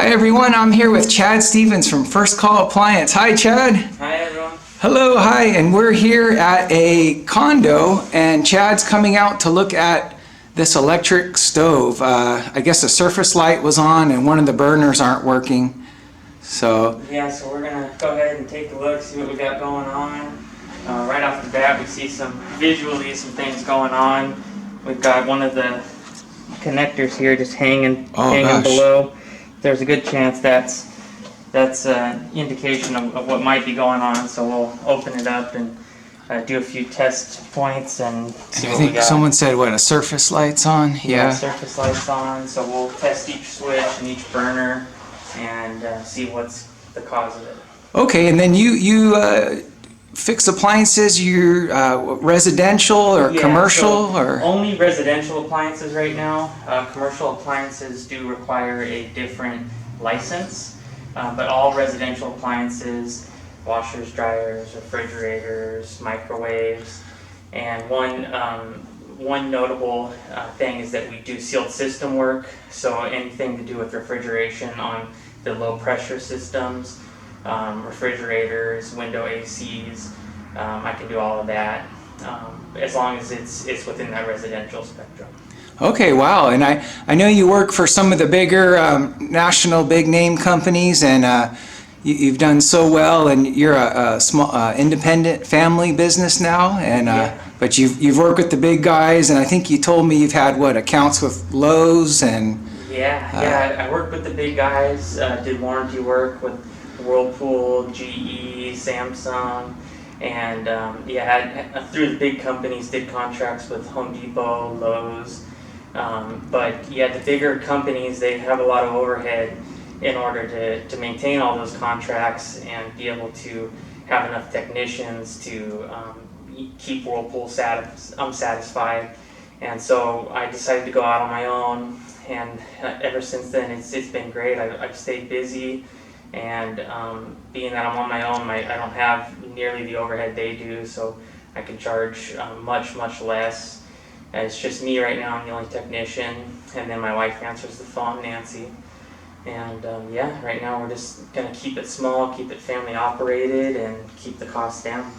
Hi everyone, I'm here with Chad Stevens from First Call Appliance. Hi Chad. Hi everyone. Hello, hi, and we're here at a condo and Chad's coming out to look at this electric stove. I guess the surface light was on and one of the burners aren't working. So yeah, so we're gonna go ahead and take a look, see what we got going on. Right off the bat, we see visually some things going on. We've got one of the connectors here just hanging below. There's a good chance that's an indication of what might be going on. So we'll open it up and do a few test points and see I what we think got. someone said what, a surface light's on? Yeah, surface light's on. So we'll test each switch and each burner and see what's the cause of it. Okay, and then you fix appliances. You're residential or commercial, so or only residential appliances right now. Commercial appliances do require a different license, but all residential appliances, washers, dryers, refrigerators, microwaves, and one notable thing is that we do sealed system work. So anything to do with refrigeration on the low pressure systems, refrigerators, window ACs, I can do all of that as long as it's within that residential spectrum. okay, wow. And I know you work for some of the bigger national big name companies, and you've done so well, and you're a small independent family business now, and but you've worked with the big guys, and I think you told me you've had accounts with Lowe's and I worked with the big guys, did warranty work with Whirlpool, GE, Samsung, and through the big companies did contracts with Home Depot, Lowe's, but the bigger companies, they have a lot of overhead in order to maintain all those contracts and be able to have enough technicians to keep Whirlpool satisfied. And so I decided to go out on my own, and ever since then it's been great. I've stayed busy, and being that I'm on my own, I don't have nearly the overhead they do, so I can charge much less. And it's just me right now. I'm the only technician, and then my wife answers the phone, Nancy. And right now we're just gonna keep it small, keep it family operated, and keep the costs down.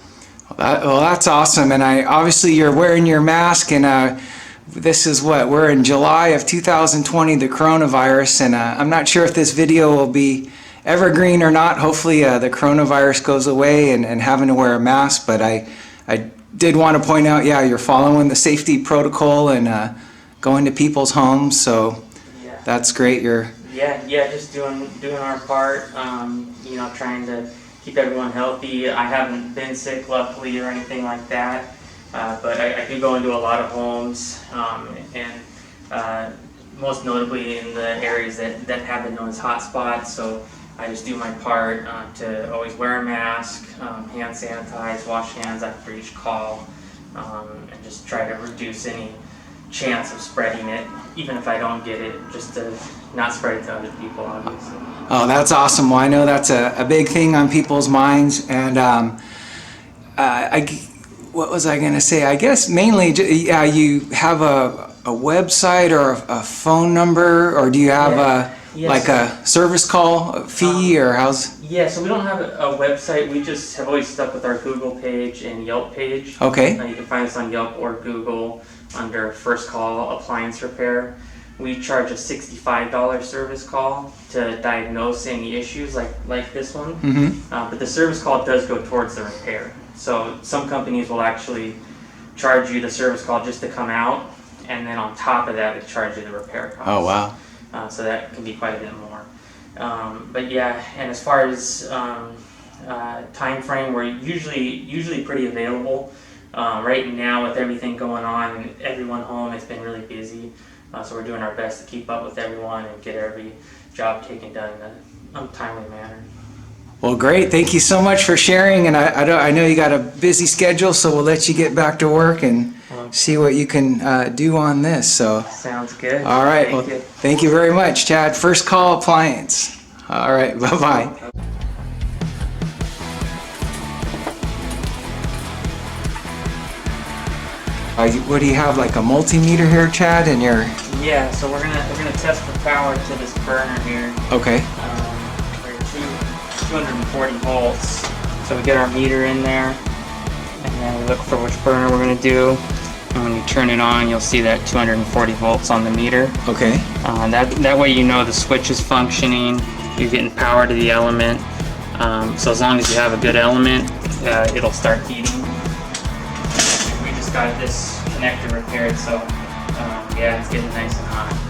well, that's awesome. And obviously you're wearing your mask, and this is we're in July of 2020, the coronavirus, and I'm not sure if this video will be evergreen or not. Hopefully the coronavirus goes away and having to wear a mask, but I did want to point out, you're following the safety protocol and going to people's homes, so that's great. Just doing our part, trying to keep everyone healthy. I haven't been sick, luckily, or anything like that, but I do go into a lot of homes, and most notably in the areas that have been known as hot spots. So I just do my part to always wear a mask, hand sanitize, wash hands after each call, and just try to reduce any chance of spreading it, even if I don't get it, just to not spread it to other people, obviously. Oh, that's awesome. Well, I know that's a big thing on people's minds, and what was I going to say? I guess mainly, you have a website or a phone number, or do you have like a service call fee, or how's? Yeah, so we don't have a website. We just have always stuck with our Google page and Yelp page. Okay. You can find us on Yelp or Google under First Call Appliance Repair. We charge a $65 service call to diagnose any issues like this one. Mm-hmm. But the service call does go towards the repair. So some companies will actually charge you the service call just to come out, and then on top of that, they charge you the repair cost. Oh, wow. So that can be quite a bit more. And as far as time frame, we're usually pretty available. Right now, with everything going on and everyone home, it's been really busy. So we're doing our best to keep up with everyone and get every job taken done in a timely manner. Well, great. Thank you so much for sharing. And I know you got a busy schedule, so we'll let you get back to work and see what you can do on this. So sounds good. All right. Thank you very much, Chad. First Call Appliance. All right. Bye-bye. What do you have, like a multimeter here, Chad, and your? Yeah, so we're gonna test for power to this burner here. Okay. 240 volts. So we get our meter in there, and then we look for which burner we're going to do. And when you turn it on, you'll see that 240 volts on the meter. Okay. That way you know the switch is functioning, you're getting power to the element. So as long as you have a good element, it'll start heating. We just got this connector repaired, so yeah, it's getting nice and hot.